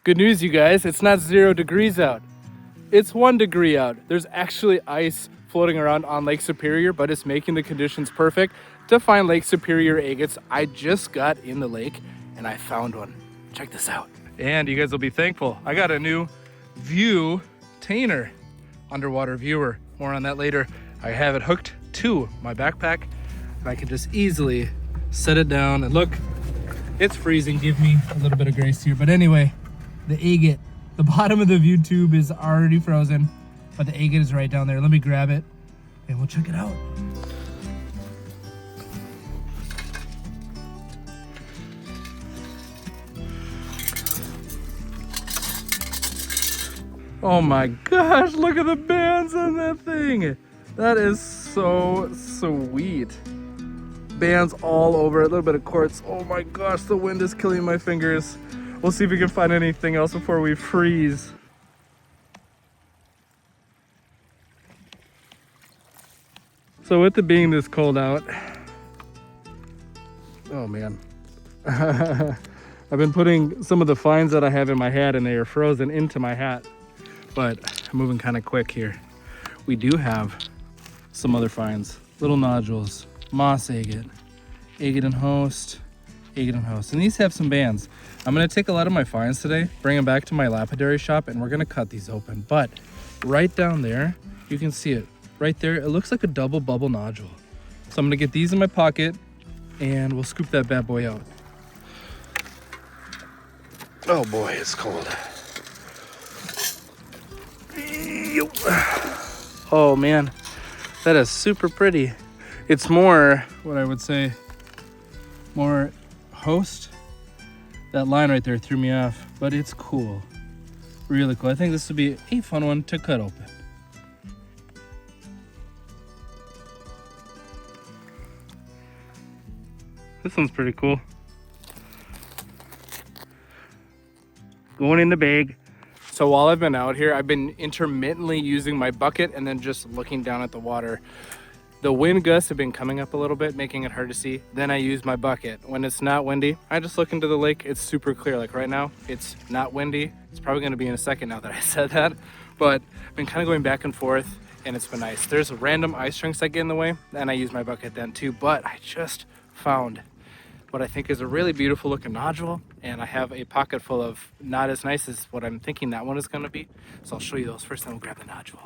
Good news, you guys, it's not 0 degrees out. It's 1 degree out. There's actually ice floating around on Lake Superior, but it's making the conditions perfect to find Lake Superior agates. I just got in the lake and I found one. Check this out. And you guys will be thankful. I got a new view tainer, underwater viewer. More on that later. I have it hooked to my backpack and I can just easily set it down and look, it's freezing. Give me a little bit of grace here. But anyway, the agate, the bottom of the view tube is already frozen, but the agate is right down there. Let me grab it and we'll check it out. Oh my gosh, look at the bands on that thing. That is so sweet. Bands all over, a little bit of quartz. Oh my gosh, the wind is killing my fingers. We'll see if we can find anything else before we freeze. So with it being this cold out, oh man. I've been putting some of the finds that I have in my hat and they are frozen into my hat. But I'm moving kind of quick here. We do have some other finds. Little nodules, moss agate, agate and host, agate and host. And these have some bands. I'm gonna take a lot of my finds today, bring them back to my lapidary shop, and we're gonna cut these open. But right down there, you can see it. Right there, it looks like a double bubble nodule. So I'm gonna get these in my pocket and we'll scoop that bad boy out. Oh boy, it's cold. Oh man, that is super pretty. It's more, what I would say, more host. That line right there threw me off, but it's cool. Really cool. I think this would be a fun one to cut open. This one's pretty cool. Going in the bag. So while I've been out here, I've been intermittently using my bucket and then just looking down at the water. The wind gusts have been coming up a little bit, making it hard to see. Then I use my bucket. When it's not windy, I just look into the lake. It's super clear. Like right now, it's not windy. It's probably gonna be in a second now that I said that. But I've been kind of going back and forth and it's been nice. There's random ice chunks that get in the way and I use my bucket then too. But I just found what I think is a really beautiful looking nodule, and I have a pocket full of not as nice as what I'm thinking that one is going to be. So I'll show you those first, then we'll grab the nodule.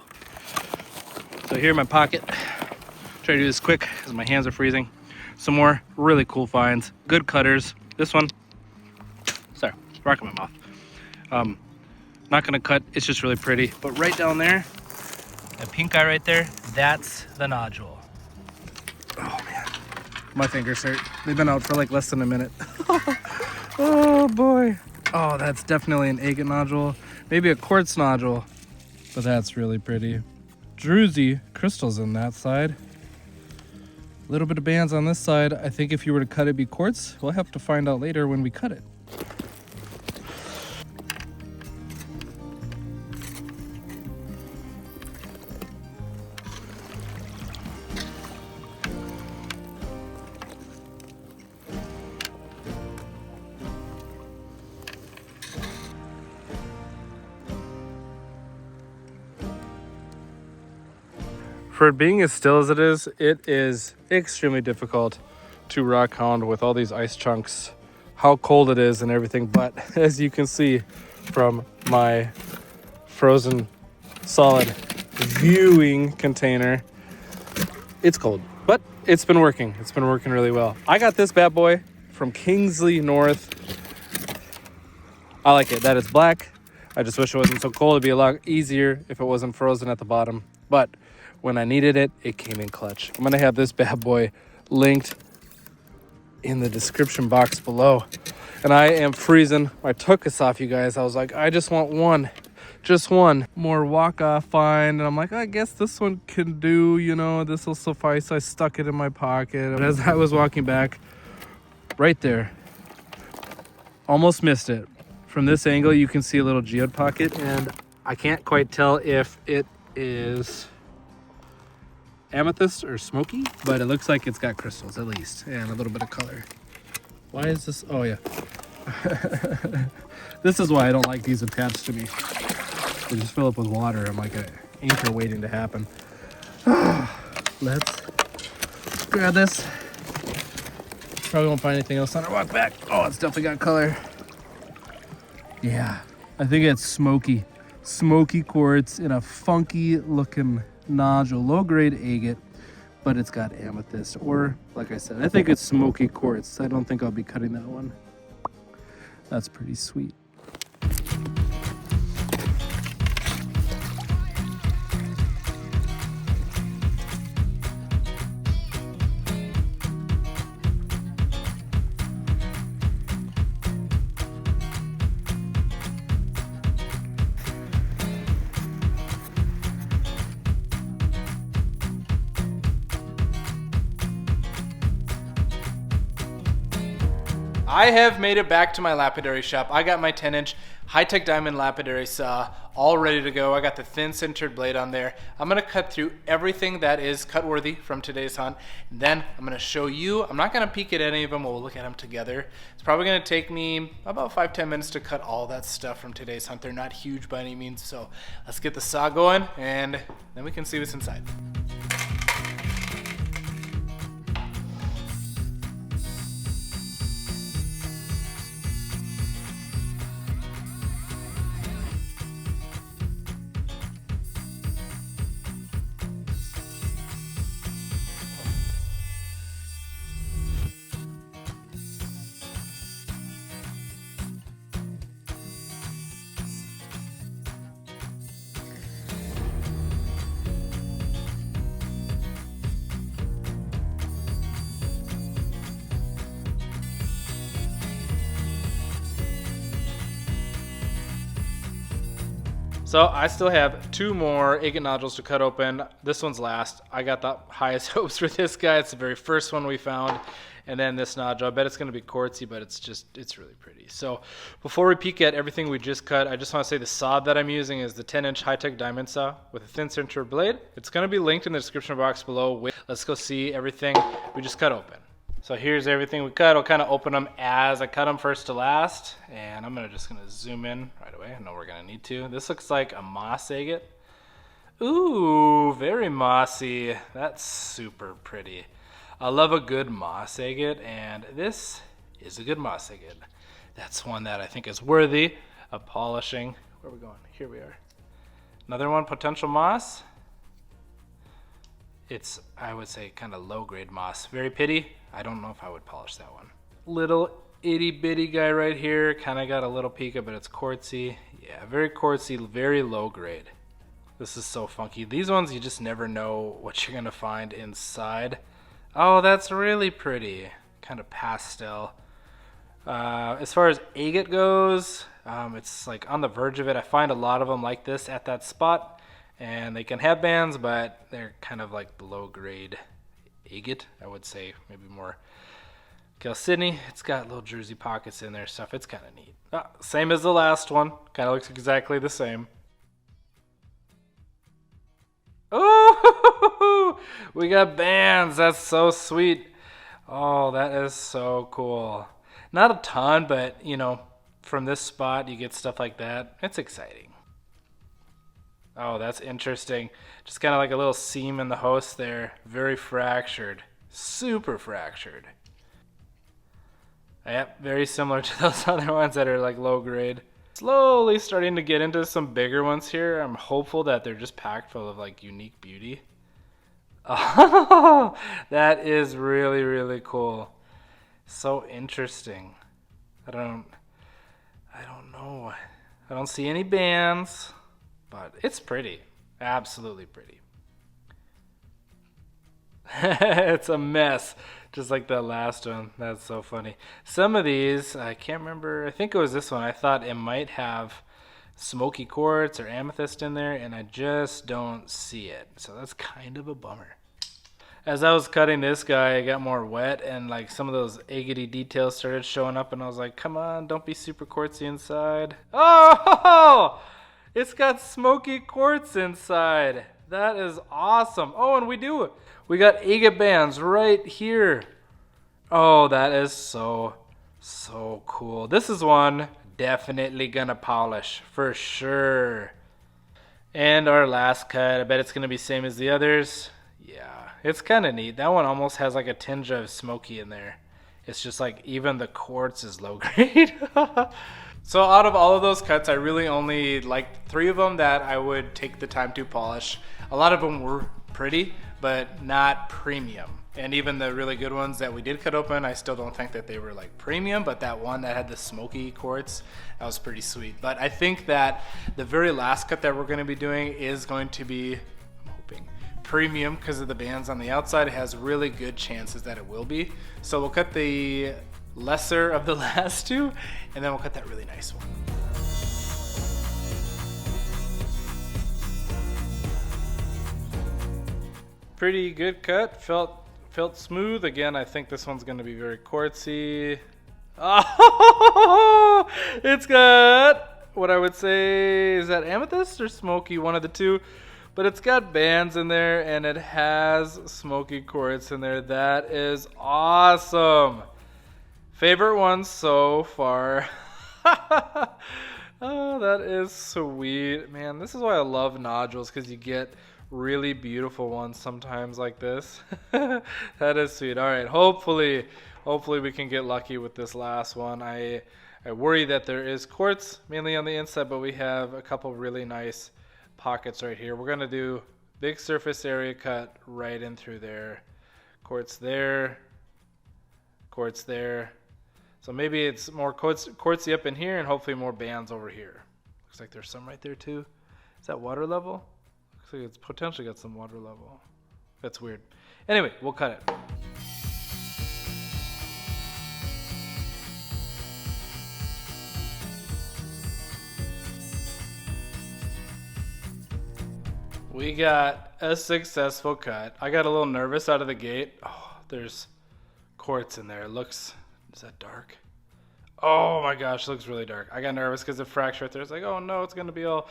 So here in my pocket, try to do this quick because my hands are freezing. Some more really cool finds, good cutters. This one, sorry, rock in my mouth. Not gonna cut, it's just really pretty. But right down there, that pink eye right there, that's the nodule. Oh man. My fingers hurt. They've been out for like less than a minute. Oh boy. Oh, that's definitely an agate nodule. Maybe a quartz nodule, but that's really pretty. Druzy crystals on that side. A little bit of bands on this side. I think if you were to cut it, it'd be quartz. We'll have to find out later when we cut it. For it being as still as it is extremely difficult to rock hound with all these ice chunks, how cold it is and everything. But as you can see from my frozen solid viewing container, it's cold, but it's been working. It's been working really well. I got this bad boy from Kingsley North. I like it that it's black. I just wish it wasn't so cold. It'd be a lot easier if it wasn't frozen at the bottom. But when I needed it, it came in clutch. I'm gonna have this bad boy linked in the description box below. And I am freezing. I took this off, you guys. I was like, I just want one. Just one more walk-off find. And I'm like, I guess this one can do, you know, this will suffice. I stuck it in my pocket. But as I was walking back, right there, almost missed it. From this angle, you can see a little geode pocket. And I can't quite tell if it is amethyst or smoky, but it looks like it's got crystals at least, and a little bit of color. Why is this? Oh yeah, This is why I don't like these attached to me. They just fill up with water. I'm like an anchor waiting to happen. Let's grab this. Probably won't find anything else on our walk back. Oh, it's definitely got color. Yeah, I think it's smoky quartz in a funky looking nodule, low grade agate, but it's got amethyst, or like I said, I think it's smoky quartz. I don't think I'll be cutting that one. That's pretty sweet. I have made it back to my lapidary shop. I got my 10-inch high-tech diamond lapidary saw all ready to go. I got the thin sintered blade on there. I'm gonna cut through everything that is cut worthy from today's hunt. And then I'm gonna show you, I'm not gonna peek at any of them, we'll look at them together. It's probably gonna take me about 5-10 minutes to cut all that stuff from today's hunt. They're not huge by any means, so let's get the saw going and then we can see what's inside. So I still have 2 more agate nodules to cut open. This one's last. I got the highest hopes for this guy. It's the very first one we found. And then this nodule, I bet it's gonna be quartzy, but it's really pretty. So before we peek at everything we just cut, I just wanna say the saw that I'm using is the 10-inch high-tech diamond saw with a thin sintered blade. It's gonna be linked in the description box below. Let's go see everything we just cut open. So here's everything we cut. I'll kind of open them as I cut them first to last. And I'm just gonna zoom in right away. I know we're gonna need to. This looks like a moss agate. Ooh, very mossy. That's super pretty. I love a good moss agate, and this is a good moss agate. That's one that I think is worthy of polishing. Where are we going? Here we are. Another one, potential moss. It's, I would say, kind of low-grade moss. Very pretty. I don't know if I would polish that one. Little itty-bitty guy right here. Kind of got a little pica, but it's quartzy. Yeah, very quartzy, very low-grade. This is so funky. These ones, you just never know what you're going to find inside. Oh, that's really pretty. Kind of pastel. As far as agate goes, it's like on the verge of it. I find a lot of them like this at that spot. And they can have bands, but they're kind of like low grade agate, I would say. Maybe more Chalcedony. It's got little jersey pockets in there, stuff. It's kind of neat. Same as the last one. Kind of looks exactly the same. Oh, we got bands. That's so sweet. Oh, that is so cool. Not a ton, but you know, from this spot, you get stuff like that. It's exciting. Oh, that's interesting. Just kind of like a little seam in the host there. Very fractured. Super fractured. Yep, very similar to those other ones that are like low grade. Slowly starting to get into some bigger ones here. I'm hopeful that they're just packed full of like unique beauty. Oh, that is really, really cool. So interesting. I don't know. I don't see any bands. But it's pretty. Absolutely pretty. It's a mess. Just like that last one. That's so funny. Some of these, I can't remember. I think it was this one. I thought it might have smoky quartz or amethyst in there, and I just don't see it. So that's kind of a bummer. As I was cutting this guy, it got more wet, and like some of those agate details started showing up, and I was like, come on, don't be super quartzy inside. Oh! It's got smoky quartz inside. That is awesome. Oh, and we got agate bands right here. Oh, that is so So cool. This is one definitely gonna polish for sure. And our last cut, I bet it's gonna be same as the others. Yeah, it's kind of neat. That one almost has like a tinge of smoky in there. It's just like even the quartz is low grade. So out of all of those cuts, I really only liked 3 of them that I would take the time to polish. A lot of them were pretty, but not premium. And even the really good ones that we did cut open, I still don't think that they were like premium, but that one that had the smoky quartz, that was pretty sweet. But I think that the very last cut that we're gonna be doing is going to be, I'm hoping, premium because of the bands on the outside. It has really good chances that it will be. So we'll cut the lesser of the last 2, and then we'll cut that really nice one. Pretty good cut, felt smooth. Again, I think this one's gonna be very quartzy. Oh, it's got what I would say, is that amethyst or smoky, one of the two, but it's got bands in there and it has smoky quartz in there. That is awesome. Favorite one so far. Oh, that is sweet. Man, this is why I love nodules, because you get really beautiful ones sometimes like this. That is sweet. All right, hopefully we can get lucky with this last one. I worry that there is quartz mainly on the inside, but we have a couple really nice pockets right here. We're gonna do big surface area cut right in through there. Quartz there, quartz there. So maybe it's more quartzy up in here and hopefully more bands over here. Looks like there's some right there too. Is that water level? Looks like it's potentially got some water level. That's weird. Anyway, we'll cut it. We got a successful cut. I got a little nervous out of the gate. Oh, there's quartz in there. It looks, is that dark? Oh my gosh, it looks really dark. I got nervous because the fracture right there. It's like, oh no, it's gonna be all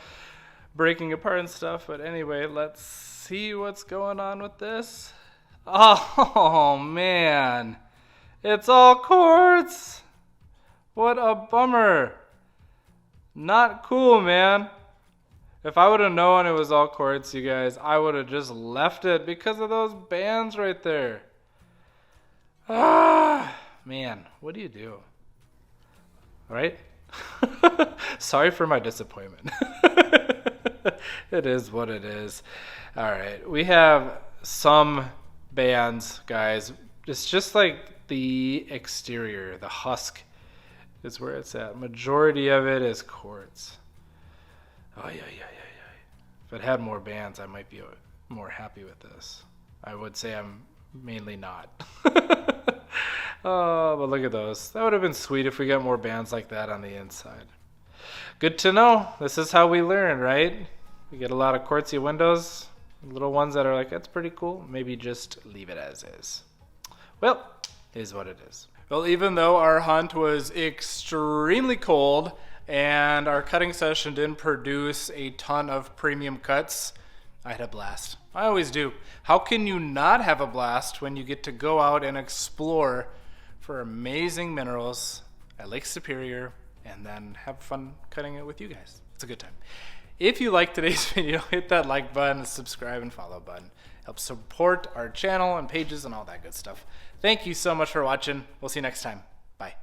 breaking apart and stuff. But anyway, let's see what's going on with this. Oh man, it's all quartz. What a bummer. Not cool, man. If I would have known it was all quartz, you guys, I would have just left it because of those bands right there. Ah, man, what do you do? All right? Sorry for my disappointment. It is what it is. All right, we have some bands, guys. It's just like the exterior, the husk is where it's at. Majority of it is quartz. Oh, yeah. If it had more bands, I might be more happy with this. I would say I'm mainly not. Oh, but look at those. That would have been sweet if we got more bands like that on the inside. Good to know. This is how we learn, right? We get a lot of quartzy windows, little ones that are like, that's pretty cool. Maybe just leave it as is. Well, it is what it is. Well, even though our hunt was extremely cold and our cutting session didn't produce a ton of premium cuts, I had a blast. I always do. How can you not have a blast when you get to go out and explore for amazing minerals at Lake Superior and then have fun cutting it with you guys? It's a good time. If you liked today's video, hit that like button, the subscribe and follow button. Help support our channel and pages and all that good stuff. Thank you so much for watching. We'll see you next time. Bye.